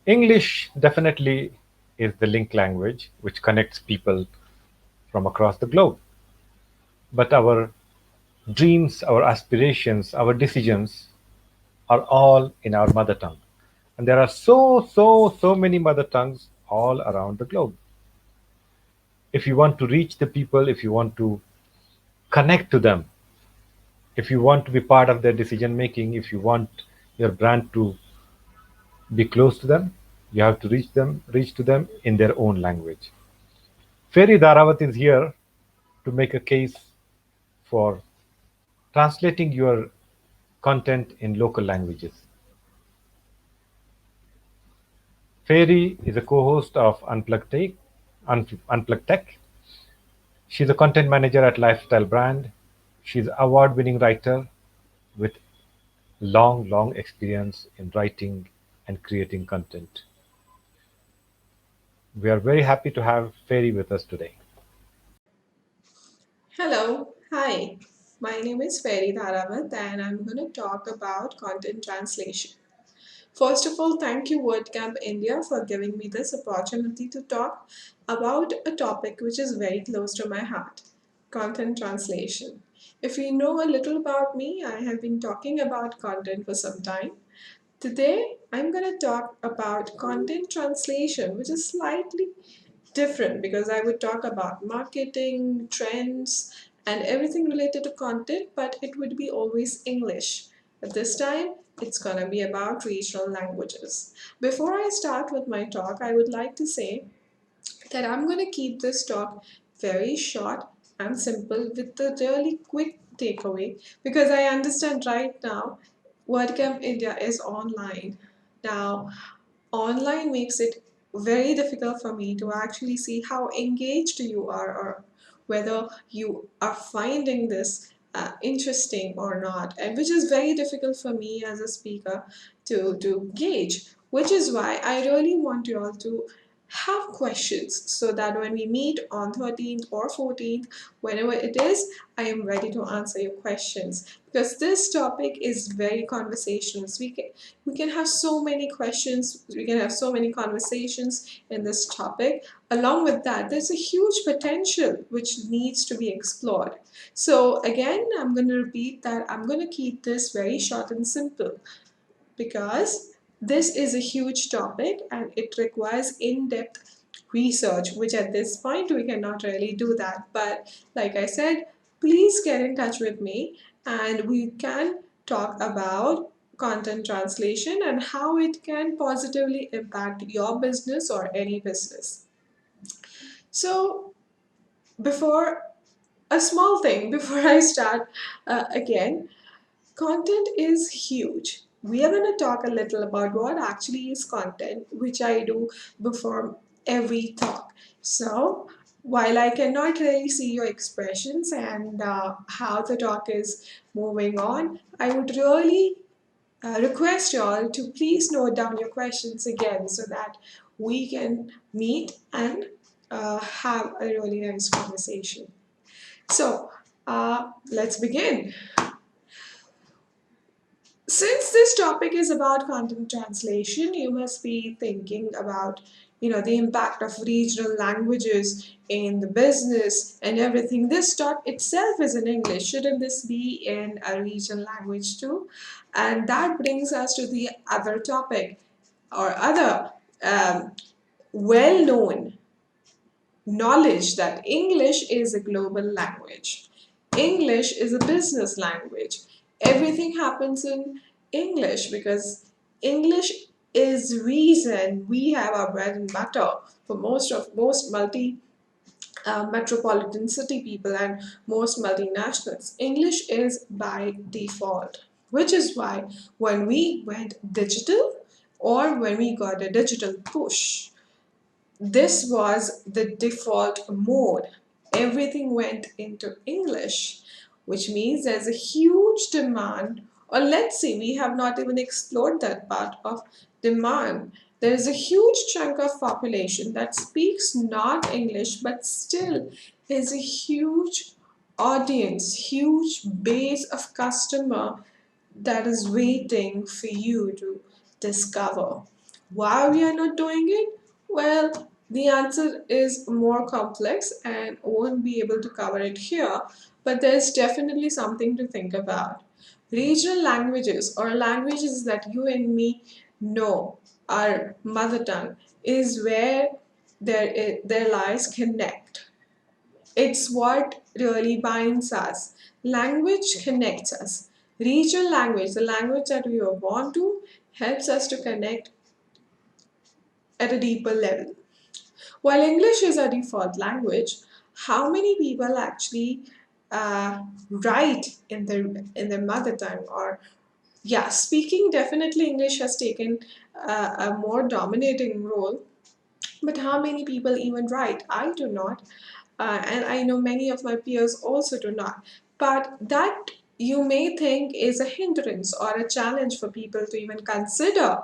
English definitely is the link language which connects people from across the globe. But our dreams, our aspirations, our decisions are all in our mother tongue. And there are so many mother tongues all around the globe. If you want to reach the people, if you want to connect to them, if you want to be part of their decision making, if you want your brand to be close to them, you have to reach to them in their own language. Fairy Dharawat is here to make a case for translating your content in local languages. Fairy is a co-host of Unplugged Tech. She's a content manager at Lifestyle Brand. She's an award-winning writer with long experience in writing and creating content. We are very happy to have Fairy with us today. Hello, hi. My name is Fairy Dharawat and I'm going to talk about content translation. First of all, thank you WordCamp India for giving me this opportunity to talk about a topic which is very close to my heart, content translation. If you know a little about me, I have been talking about content for some time. Today, I'm going to talk about content translation, which is slightly different because I would talk about marketing, trends, and everything related to content, but it would be always English. But this time, it's gonna be about regional languages. Before I start with my talk, I would like to say that I'm gonna keep this talk very short and simple with the really quick takeaway because I understand right now WordCamp India is online. Now, online makes it very difficult for me to actually see how engaged you are or whether you are finding this interesting or not, and which is very difficult for me as a speaker to gauge, which is why I really want you all to have questions so that when we meet on 13th or 14th, whenever it is, I am ready to answer your questions because this topic is very conversational. So we can have so many questions, we can have so many conversations in this topic. Along with that, there's a huge potential which needs to be explored. So again, I'm going to repeat that I'm going to keep this very short and simple because this is a huge topic and it requires in-depth research, which at this point we cannot really do that. But like I said, please get in touch with me and we can talk about content translation and how it can positively impact your business or any business. So, before a small thing, before I start again, content is huge. We are going to talk a little about what actually is content, which I do before every talk. So, while I cannot really see your expressions and how the talk is moving on, I would really request you all to please note down your questions again so that we can meet and have a really nice conversation. So, let's begin. Since this topic is about content translation, you must be thinking about the impact of regional languages in the business and everything. This talk itself is in English. Shouldn't this be in a regional language too? And that brings us to the other topic or other well-known knowledge that English is a global language. English is a business language. Everything happens in English because English is reason we have our bread and butter for most multi metropolitan city people and most multinationals. English is by default, which is why when we went digital or when we got a digital push, this was the default mode. Everything went into English, which means there's a huge demand, or let's say we have not even explored that part of demand. There is a huge chunk of population that speaks not English, but still is a huge audience, huge base of customer that is waiting for you to discover. Why we are not doing it? Well, the answer is more complex and won't be able to cover it here, but there's definitely something to think about. Regional languages, or languages that you and me know, our mother tongue, is where their lives connect. It's what really binds us. Language connects us. Regional language, the language that we are born to, helps us to connect at a deeper level. While English is our default language, how many people actually write in their mother tongue? Or yeah, speaking, definitely English has taken a more dominating role, but how many people even write? I do not. And I know many of my peers also do not. But that you may think is a hindrance or a challenge for people to even consider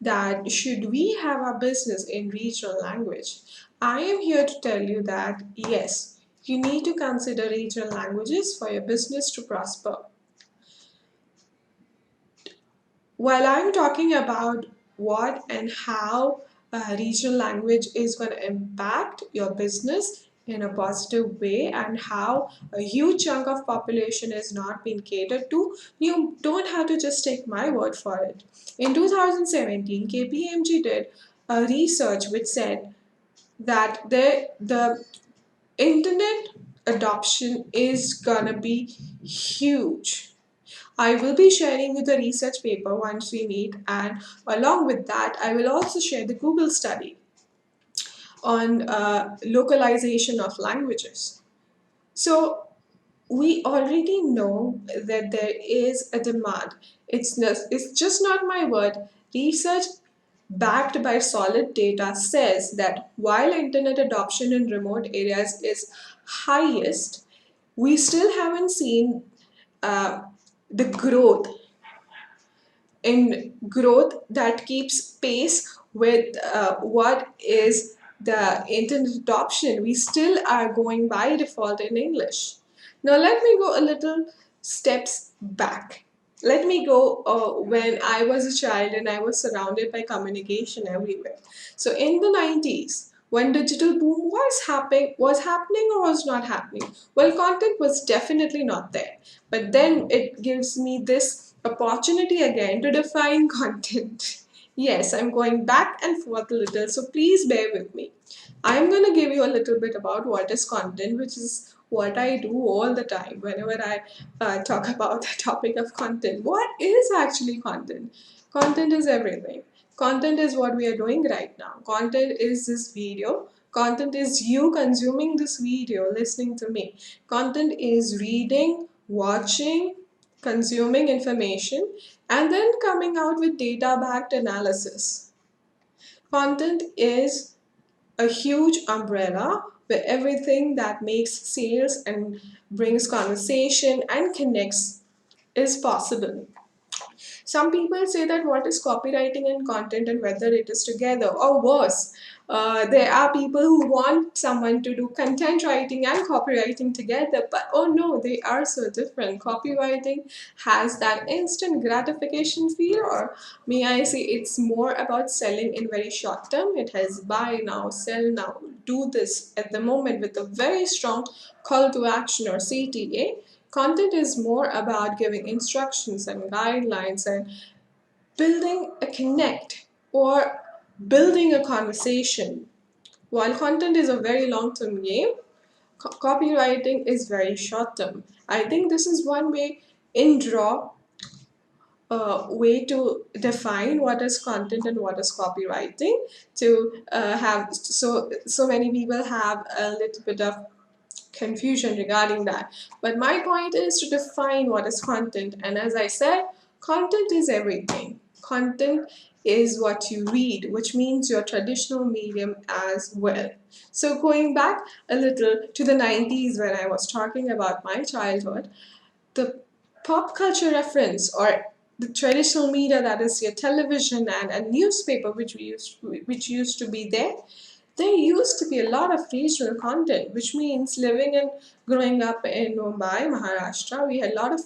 that should we have our business in regional language. I am here to tell you that yes, you need to consider regional languages for your business to prosper. While I'm talking about what and how regional language is going to impact your business in a positive way and how a huge chunk of population is not being catered to, you don't have to just take my word for it. In 2017, KPMG did a research which said that the internet adoption is gonna be huge. I will be sharing you the research paper once we meet, and along with that, I will also share the Google study on localization of languages. So, we already know that there is a demand. It's just not my word. Research backed by solid data says that while internet adoption in remote areas is highest, we still haven't seen uh, the growth that keeps pace with what is the internet adoption. We still are going by default in English. Now, let me go a little steps back. Let me go when I was a child and I was surrounded by communication everywhere. So, in the 90s, when digital boom was happening or was not happening, well, content was definitely not there, but then it gives me this opportunity again to define content. Yes, I'm going back and forth a little, so please bear with me. I'm going to give you a little bit about what is content, which is what I do all the time whenever I talk about the topic of content. What is actually content? Content is everything. Content is what we are doing right now. Content is this video. Content is you consuming this video, listening to me. Content is reading, watching, consuming information, and then coming out with data backed analysis. Content is a huge umbrella where everything that makes sales and brings conversation and connects is possible. Some people say that what is copywriting and content and whether it is together or worse. There are people who want someone to do content writing and copywriting together, but oh no, they are so different. Copywriting has that instant gratification feel, or may I say it's more about selling in very short term. It has buy now, sell now, do this at the moment with a very strong call to action or CTA. Content is more about giving instructions and guidelines and building a connect or building a conversation. While content is a very long term game, copywriting is very short term. I think this is one way in draw way to define what is content and what is copywriting to have so many people have a little bit of confusion regarding that. But my point is to define what is content. And as I said, content is everything. Content is what you read, which means your traditional medium as well. So, going back a little to the 90s when I was talking about my childhood, the pop culture reference or the traditional media, that is your television and a newspaper which used to be there used to be a lot of regional content, which means living and growing up in Mumbai, Maharashtra, we had a lot of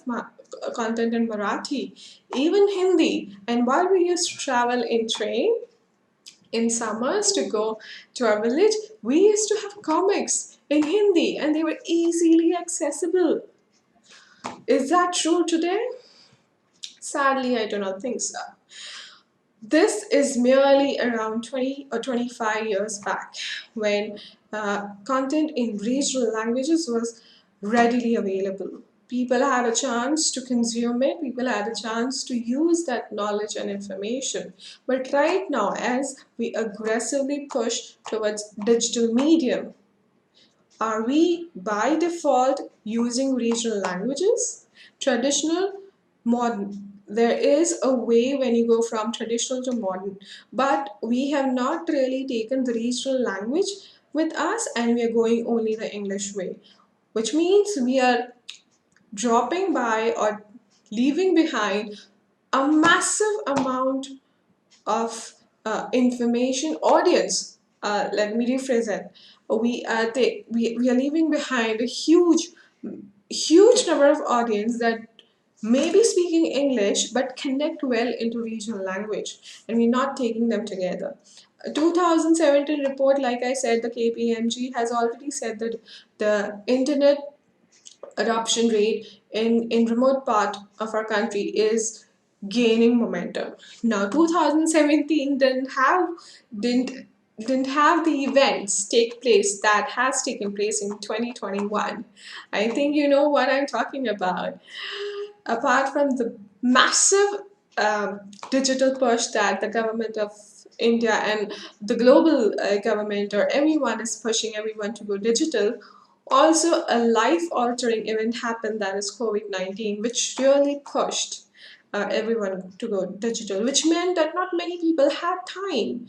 content in Marathi, even Hindi. And while we used to travel in train, In summers, to go to our village, we used to have comics in Hindi and they were easily accessible. Is that true today? Sadly, I do not think so. This is merely around 20 or 25 years back when content in regional languages was readily available. People had a chance to consume it, people had a chance to use that knowledge and information. But right now, as we aggressively push towards digital medium, are we by default using regional languages? Traditional, modern. There is a way when you go from traditional to modern, but we have not really taken the regional language with us and we are going only the English way, which means we are dropping by or leaving behind a massive amount of information audience. Let me rephrase that. We are leaving behind a huge number of audience that may be speaking English but connect well into regional language, and we're not taking them together. A 2017 report, like I said, the KPMG has already said that the internet adoption rate in remote part of our country is gaining momentum. Now 2017 didn't didn't have the events take place that has taken place in 2021. I think you know what I'm talking about. Apart from the massive digital push that the government of India and the global government or everyone is pushing everyone to go digital, also a life altering event happened, that is COVID 19, which really pushed everyone to go digital, which meant that not many people had time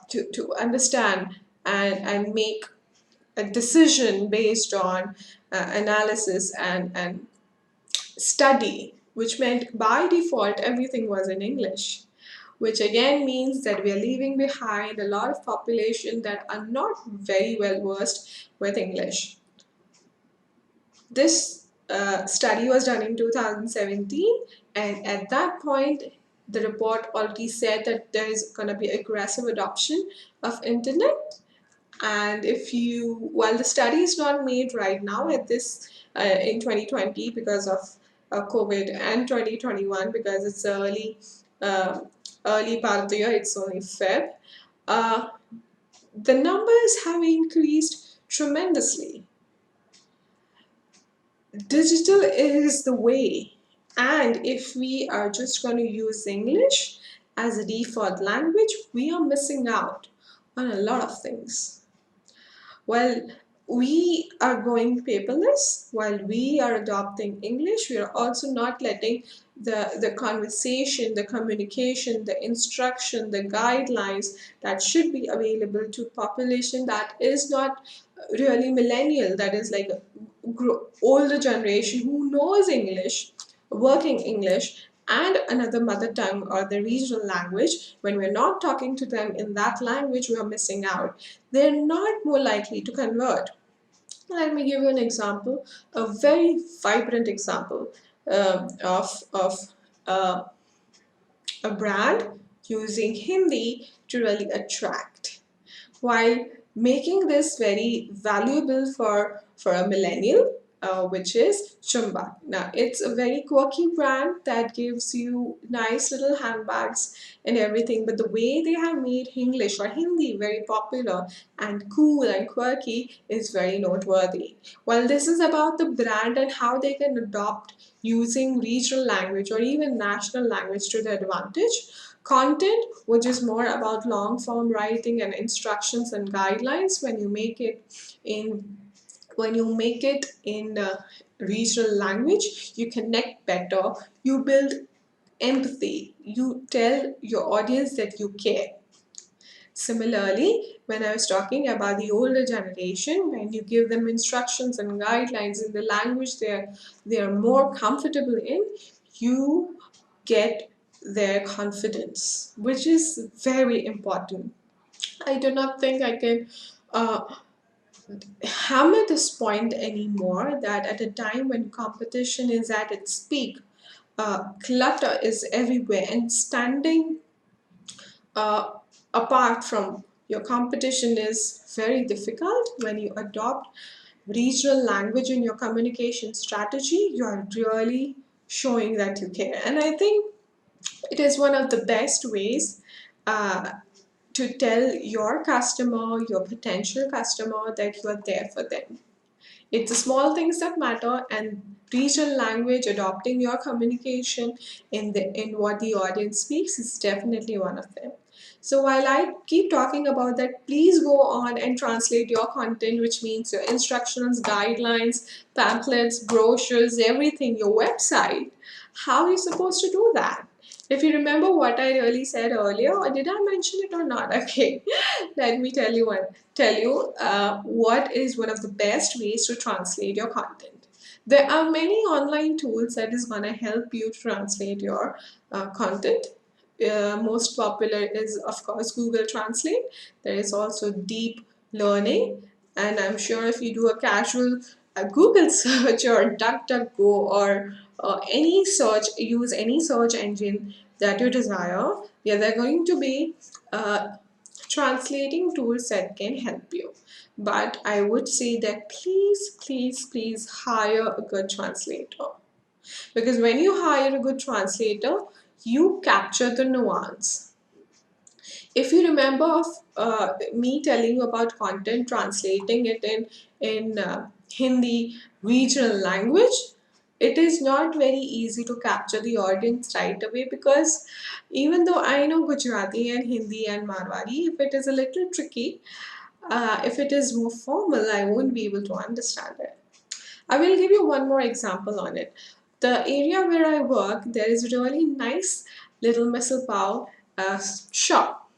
to understand and make a decision based on analysis and study, which meant by default everything was in English, which again means that we are leaving behind a lot of population that are not very well versed with English. This study was done in 2017, and at that point, the report already said that there is going to be aggressive adoption of internet. And if you, while the study is not made right now at this in 2020 because of COVID, and 2021 because it's uh, early part of the year, it's only Feb. Uh, the numbers have increased tremendously. Digital is the way. And if we are just going to use English as a default language, we are missing out on a lot of things. While we are going paperless, while we are adopting English, we are also not letting the conversation, the communication, the instruction, the guidelines that should be available to population that is not really millennial, that is like a older generation who knows English, working English, and another mother tongue or the regional language. When we're not talking to them in that language, we are missing out. They're not more likely to convert. Let me give you an example, a very vibrant example of uh, a brand using Hindi to really attract, while making this very valuable for a millennial, which is Chumba. Now, it's a very quirky brand that gives you nice little handbags and everything, but the way they have made English or Hindi very popular and cool and quirky is very noteworthy. While this is about the brand and how they can adopt using regional language or even national language to their advantage, content, which is more about long form writing and instructions and guidelines, in when you make it in regional language, you connect better, you build empathy, you tell your audience that you care. Similarly, when I was talking about the older generation, when you give them instructions and guidelines in the language they are more comfortable in, you get their confidence, which is very important. I do not think I can uh, hammer this point anymore that at a time when competition is at its peak, clutter is everywhere, and standing uh, apart from your competition is very difficult. When you adopt regional language in your communication strategy, you are really showing that you care. And I think it is one of the best ways uh, to tell your customer, your potential customer, that you are there for them. It's the small things that matter, and regional language, adopting your communication in what the audience speaks is definitely one of them. So while I keep talking about that, please go on and translate your content, which means your instructions, guidelines, pamphlets, brochures, everything, your website. How are you supposed to do that? If you remember what I really said earlier, or did I mention it or not? Okay, let me tell you what is one of the best ways to translate your content. There are many online tools that is going to help you translate your content. Most popular is, of course, Google Translate. There is also Deep Learning, and I'm sure if you do a casual Google search or DuckDuckGo or any search, use any search engine that you desire, yeah, they're going to be translating tools that can help you. But I would say that please hire a good translator, because when you hire a good translator, you capture the nuance. If you remember of me telling you about content, translating it in Hindi regional language, it is not very easy to capture the audience right away, because even though I know Gujarati and Hindi and Marwari, if it is a little tricky, if it is more formal, I won't be able to understand it. I will give you one more example on it. The area where I work, there is a really nice little misal pav shop.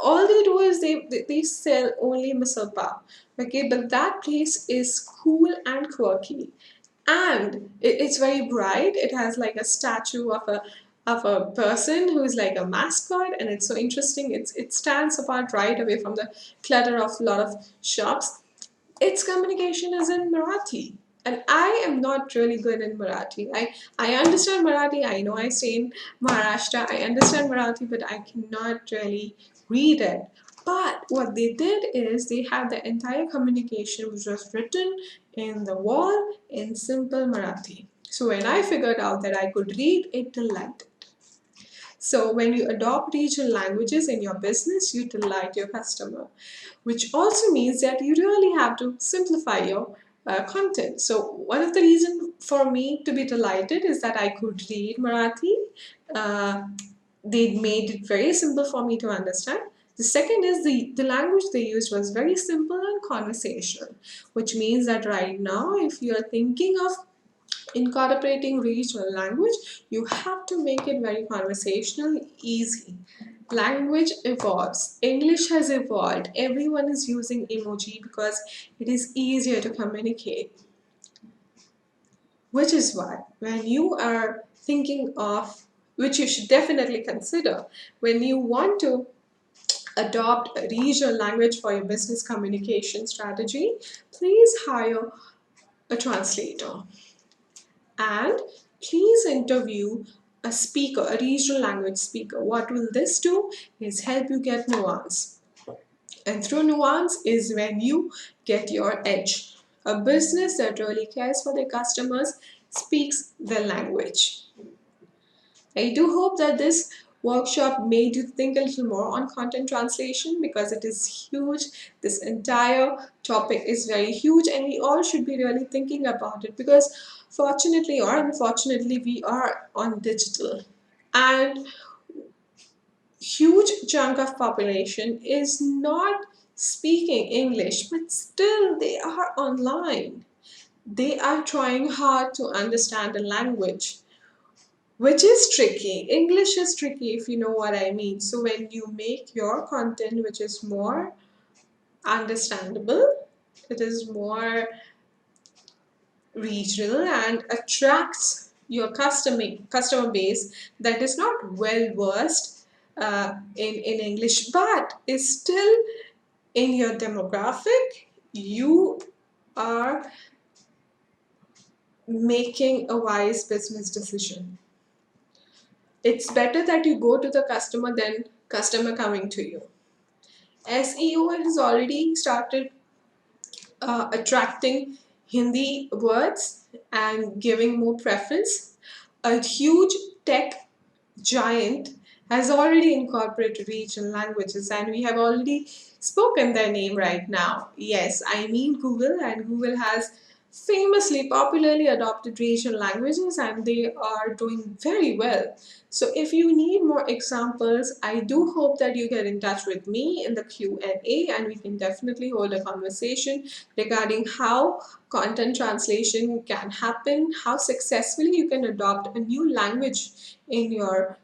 All they do is they sell only misal pav. Okay, but that place is cool and quirky, and it's very bright. It has like a statue of a person who is like a mascot, and it's so interesting. It stands apart right away from the clutter of a lot of shops. Its communication is in Marathi. And I am not really good in Marathi. I understand Marathi. I know I stay in Maharashtra. I understand Marathi, but I cannot really read it. But what they did is they had the entire communication which was written in the wall in simple Marathi. So when I figured out that I could read, it delighted. So when you adopt regional languages in your business, you delight your customer, which also means that you really have to simplify your content. So one of the reasons for me to be delighted is that I could read Marathi. Uh, they made it very simple for me to understand. The second is the language they used was very simple and conversational, which means that right now, if you're thinking of incorporating regional language, you have to make it very conversational, easy. Language evolves. English has evolved. Everyone is using emoji because it is easier to communicate. Which is why, when you are thinking of, which you should definitely consider, when you want to adopt a regional language for your business communication strategy, please hire a translator. And please interview a speaker, a regional language speaker. What will this do is help you get nuance. And through nuance is when you get your edge. A business that really cares for their customers speaks their language. I do hope that this workshop made you think a little more on content translation, because it is huge. This entire topic is very huge, and we all should be really thinking about it, because fortunately or unfortunately, we are on digital. And huge chunk of population is not speaking English, but still they are online. They are trying hard to understand the language, which is tricky. English is tricky, if you know what I mean. So when you make your content which is more understandable, it is more regional and attracts your customer base that is not well versed in English, but is still in your demographic, you are making a wise business decision. It's better that you go to the customer than customer coming to you. SEO has already started attracting Hindi words and giving more preference. A huge tech giant has already incorporated regional languages, and we have already spoken their name right now. Yes, I mean Google, and Google has famously popularly adopted regional languages and they are doing very well. So if you need more examples, I do hope that you get in touch with me in the Q&A and we can definitely hold a conversation regarding how content translation can happen, how successfully you can adopt a new language in your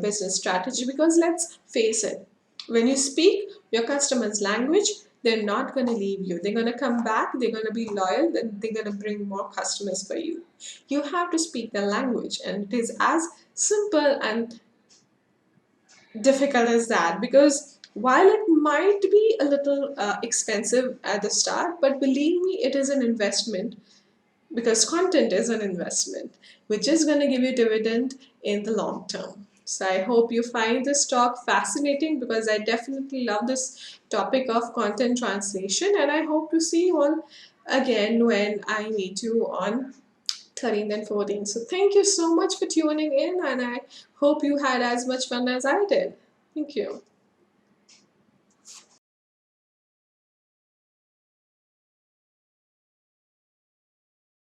business strategy, because let's face it, when you speak your customer's language, they're not going to leave you. They're going to come back, they're going to be loyal, and they're going to bring more customers for you. You have to speak the language, and it is as simple and difficult as that, because while it might be a little expensive at the start, but believe me, it is an investment, because content is an investment which is going to give you dividend in the long term. So I hope you find this talk fascinating, because I definitely love this topic of content translation, and I hope to see you all again when I meet you on 13th and 14th. So thank you so much for tuning in, and I hope you had as much fun as I did. Thank you.